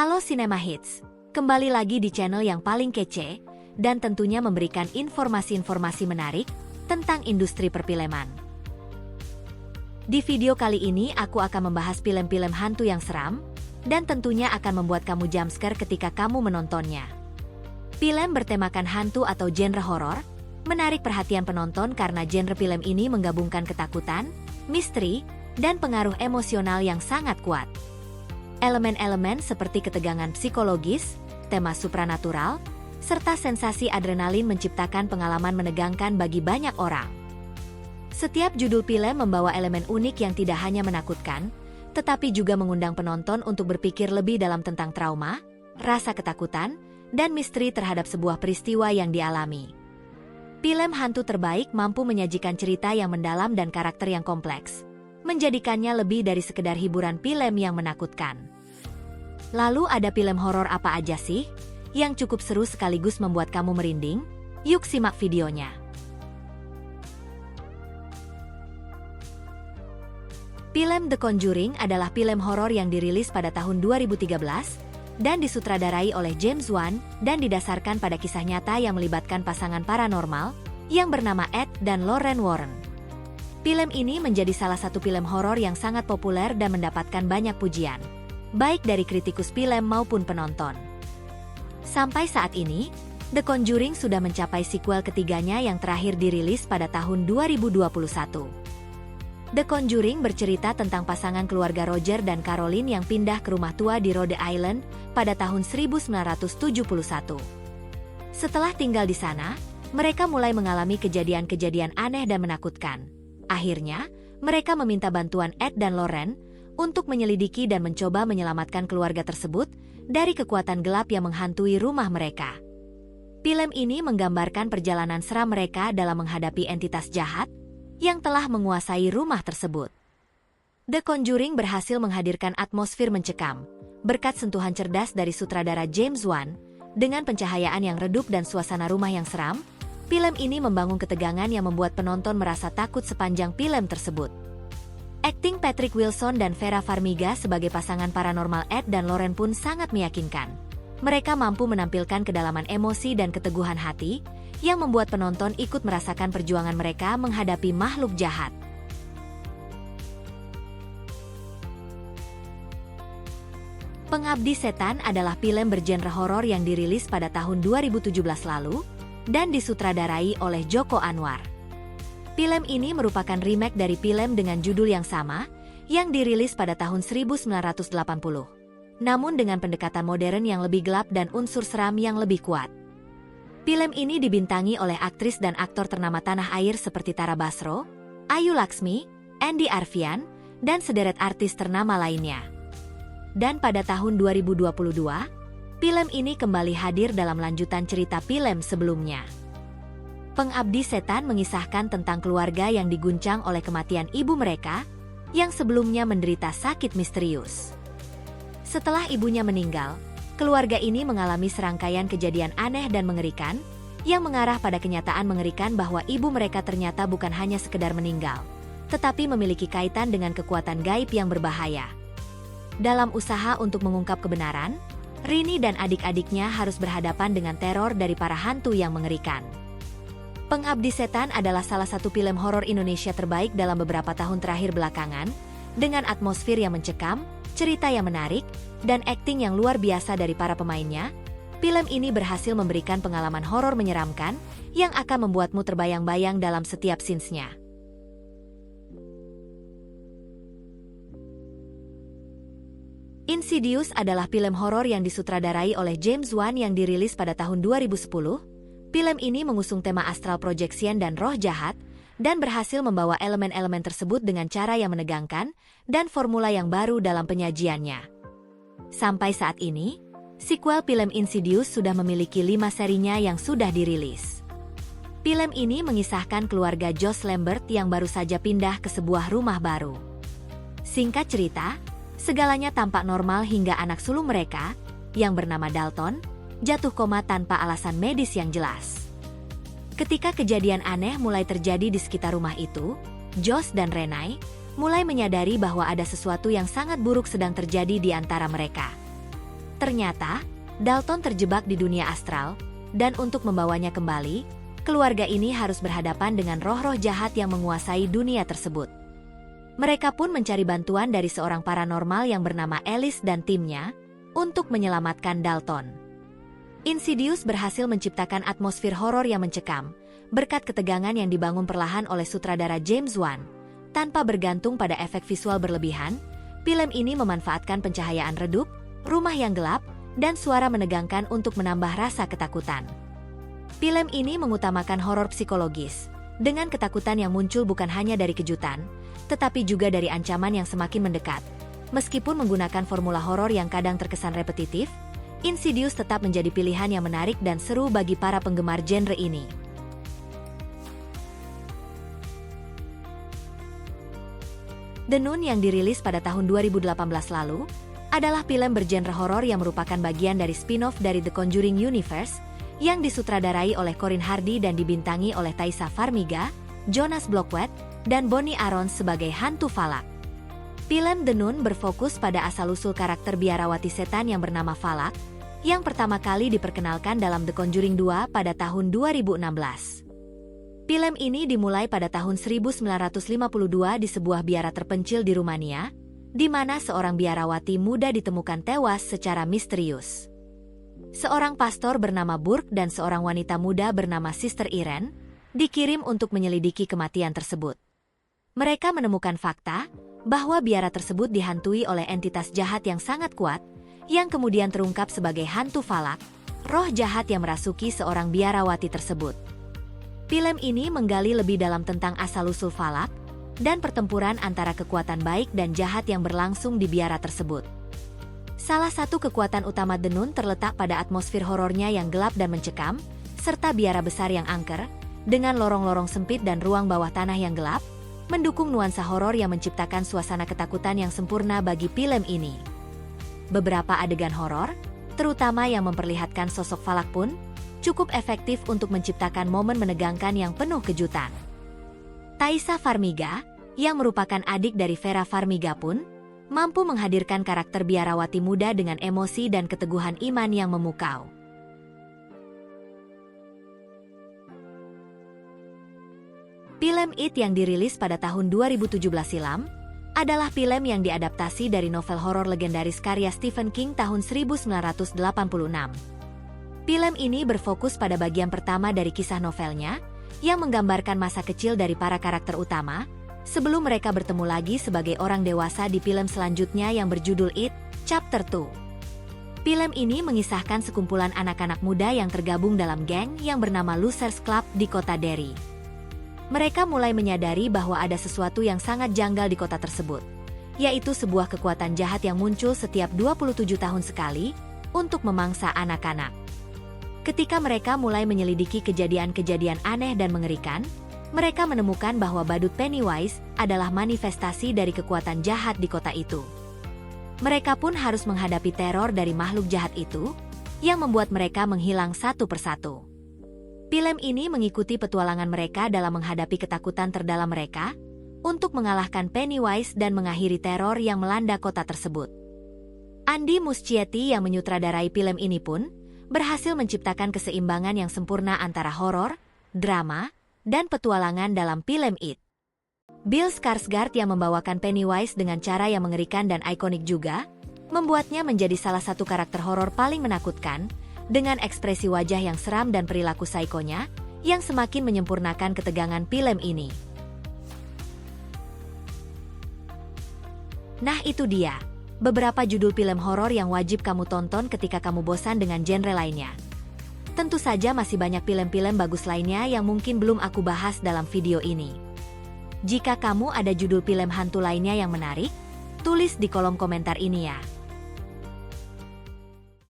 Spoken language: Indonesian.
Halo Cinema Hits, kembali lagi di channel yang paling kece, dan tentunya memberikan informasi-informasi menarik tentang industri perfilman. Di video kali ini aku akan membahas film-film hantu yang seram, dan tentunya akan membuat kamu jumpscare ketika kamu menontonnya. Film bertemakan hantu atau genre horor, menarik perhatian penonton karena genre film ini menggabungkan ketakutan, misteri, dan pengaruh emosional yang sangat kuat. Elemen-elemen seperti ketegangan psikologis, tema supranatural, serta sensasi adrenalin menciptakan pengalaman menegangkan bagi banyak orang. Setiap judul film membawa elemen unik yang tidak hanya menakutkan, tetapi juga mengundang penonton untuk berpikir lebih dalam tentang trauma, rasa ketakutan, dan misteri terhadap sebuah peristiwa yang dialami. Film hantu terbaik mampu menyajikan cerita yang mendalam dan karakter yang kompleks, menjadikannya lebih dari sekedar hiburan film yang menakutkan. Lalu ada film horor apa aja sih yang cukup seru sekaligus membuat kamu merinding? Yuk simak videonya. Film The Conjuring adalah film horor yang dirilis pada tahun 2013 dan disutradarai oleh James Wan dan didasarkan pada kisah nyata yang melibatkan pasangan paranormal yang bernama Ed dan Lorraine Warren. Film ini menjadi salah satu film horor yang sangat populer dan mendapatkan banyak pujian, baik dari kritikus film maupun penonton. Sampai saat ini, The Conjuring sudah mencapai sequel ketiganya yang terakhir dirilis pada tahun 2021. The Conjuring bercerita tentang pasangan keluarga Roger dan Caroline yang pindah ke rumah tua di Rhode Island pada tahun 1971. Setelah tinggal di sana, mereka mulai mengalami kejadian-kejadian aneh dan menakutkan. Akhirnya, mereka meminta bantuan Ed dan Lorraine untuk menyelidiki dan mencoba menyelamatkan keluarga tersebut dari kekuatan gelap yang menghantui rumah mereka. Film ini menggambarkan perjalanan seram mereka dalam menghadapi entitas jahat yang telah menguasai rumah tersebut. The Conjuring berhasil menghadirkan atmosfer mencekam, berkat sentuhan cerdas dari sutradara James Wan, dengan pencahayaan yang redup dan suasana rumah yang seram. Film ini membangun ketegangan yang membuat penonton merasa takut sepanjang film tersebut. Akting Patrick Wilson dan Vera Farmiga sebagai pasangan paranormal Ed dan Lorraine pun sangat meyakinkan. Mereka mampu menampilkan kedalaman emosi dan keteguhan hati, yang membuat penonton ikut merasakan perjuangan mereka menghadapi makhluk jahat. Pengabdi Setan adalah film bergenre horor yang dirilis pada tahun 2017 lalu, dan disutradarai oleh Joko Anwar. Film ini merupakan remake dari film dengan judul yang sama, yang dirilis pada tahun 1980. Namun dengan pendekatan modern yang lebih gelap dan unsur seram yang lebih kuat. Film ini dibintangi oleh aktris dan aktor ternama tanah air seperti Tara Basro, Ayu Laksmi, Andy Arfian, dan sederet artis ternama lainnya. Dan pada tahun 2022, film ini kembali hadir dalam lanjutan cerita film sebelumnya. Pengabdi Setan mengisahkan tentang keluarga yang diguncang oleh kematian ibu mereka, yang sebelumnya menderita sakit misterius. Setelah ibunya meninggal, keluarga ini mengalami serangkaian kejadian aneh dan mengerikan, yang mengarah pada kenyataan mengerikan bahwa ibu mereka ternyata bukan hanya sekedar meninggal, tetapi memiliki kaitan dengan kekuatan gaib yang berbahaya. Dalam usaha untuk mengungkap kebenaran, Rini dan adik-adiknya harus berhadapan dengan teror dari para hantu yang mengerikan. Pengabdi Setan adalah salah satu film horor Indonesia terbaik dalam beberapa tahun terakhir belakangan, dengan atmosfer yang mencekam, cerita yang menarik, dan akting yang luar biasa dari para pemainnya. Film ini berhasil memberikan pengalaman horor menyeramkan, yang akan membuatmu terbayang-bayang dalam setiap scenes-nya. Insidious adalah film horor yang disutradarai oleh James Wan yang dirilis pada tahun 2010. Film ini mengusung tema astral projection dan roh jahat, dan berhasil membawa elemen-elemen tersebut dengan cara yang menegangkan, dan formula yang baru dalam penyajiannya. Sampai saat ini, sequel film Insidious sudah memiliki 5 serinya yang sudah dirilis. Film ini mengisahkan keluarga Josh Lambert yang baru saja pindah ke sebuah rumah baru. Singkat cerita, segalanya tampak normal hingga anak sulung mereka, yang bernama Dalton, jatuh koma tanpa alasan medis yang jelas. Ketika kejadian aneh mulai terjadi di sekitar rumah itu, Josh dan Renai mulai menyadari bahwa ada sesuatu yang sangat buruk sedang terjadi di antara mereka. Ternyata, Dalton terjebak di dunia astral, dan untuk membawanya kembali, keluarga ini harus berhadapan dengan roh-roh jahat yang menguasai dunia tersebut. Mereka pun mencari bantuan dari seorang paranormal yang bernama Alice dan timnya untuk menyelamatkan Dalton. Insidious berhasil menciptakan atmosfer horor yang mencekam, berkat ketegangan yang dibangun perlahan oleh sutradara James Wan. Tanpa bergantung pada efek visual berlebihan, film ini memanfaatkan pencahayaan redup, rumah yang gelap, dan suara menegangkan untuk menambah rasa ketakutan. Film ini mengutamakan horor psikologis, dengan ketakutan yang muncul bukan hanya dari kejutan, tetapi juga dari ancaman yang semakin mendekat. Meskipun menggunakan formula horor yang kadang terkesan repetitif, Insidious tetap menjadi pilihan yang menarik dan seru bagi para penggemar genre ini. The Nun yang dirilis pada tahun 2018 lalu, adalah film bergenre horor yang merupakan bagian dari spin-off dari The Conjuring Universe, yang disutradarai oleh Corin Hardy dan dibintangi oleh Taissa Farmiga, Jonas Blockwed, dan Bonnie Arons sebagai hantu falak. Film The Nun berfokus pada asal-usul karakter biarawati setan yang bernama Falak, yang pertama kali diperkenalkan dalam The Conjuring 2 pada tahun 2016. Film ini dimulai pada tahun 1952 di sebuah biara terpencil di Rumania, di mana seorang biarawati muda ditemukan tewas secara misterius. Seorang pastor bernama Burke dan seorang wanita muda bernama Sister Irene dikirim untuk menyelidiki kematian tersebut. Mereka menemukan fakta bahwa biara tersebut dihantui oleh entitas jahat yang sangat kuat, yang kemudian terungkap sebagai hantu falak, roh jahat yang merasuki seorang biarawati tersebut. Film ini menggali lebih dalam tentang asal-usul falak, dan pertempuran antara kekuatan baik dan jahat yang berlangsung di biara tersebut. Salah satu kekuatan utama The Nun terletak pada atmosfer horornya yang gelap dan mencekam, serta biara besar yang angker, dengan lorong-lorong sempit dan ruang bawah tanah yang gelap, mendukung nuansa horor yang menciptakan suasana ketakutan yang sempurna bagi film ini. Beberapa adegan horor, terutama yang memperlihatkan sosok falak pun, cukup efektif untuk menciptakan momen menegangkan yang penuh kejutan. Taissa Farmiga, yang merupakan adik dari Vera Farmiga pun, mampu menghadirkan karakter biarawati muda dengan emosi dan keteguhan iman yang memukau. Film It yang dirilis pada tahun 2017 silam, adalah film yang diadaptasi dari novel horor legendaris karya Stephen King tahun 1986. Film ini berfokus pada bagian pertama dari kisah novelnya, yang menggambarkan masa kecil dari para karakter utama, sebelum mereka bertemu lagi sebagai orang dewasa di film selanjutnya yang berjudul It, Chapter 2. Film ini mengisahkan sekumpulan anak-anak muda yang tergabung dalam geng yang bernama Losers Club di kota Derry. Mereka mulai menyadari bahwa ada sesuatu yang sangat janggal di kota tersebut, yaitu sebuah kekuatan jahat yang muncul setiap 27 tahun sekali, untuk memangsa anak-anak. Ketika mereka mulai menyelidiki kejadian-kejadian aneh dan mengerikan, mereka menemukan bahwa badut Pennywise adalah manifestasi dari kekuatan jahat di kota itu. Mereka pun harus menghadapi teror dari makhluk jahat itu, yang membuat mereka menghilang satu persatu. Film ini mengikuti petualangan mereka dalam menghadapi ketakutan terdalam mereka, untuk mengalahkan Pennywise dan mengakhiri teror yang melanda kota tersebut. Andy Muschietti yang menyutradarai film ini pun, berhasil menciptakan keseimbangan yang sempurna antara horor, drama, dan petualangan dalam film It. Bill Skarsgård yang membawakan Pennywise dengan cara yang mengerikan dan ikonik juga, membuatnya menjadi salah satu karakter horor paling menakutkan, dengan ekspresi wajah yang seram dan perilaku psikonya, yang semakin menyempurnakan ketegangan film ini. Nah itu dia, beberapa judul film horor yang wajib kamu tonton ketika kamu bosan dengan genre lainnya. Tentu saja masih banyak film-film bagus lainnya yang mungkin belum aku bahas dalam video ini. Jika kamu ada judul film hantu lainnya yang menarik, tulis di kolom komentar ini ya.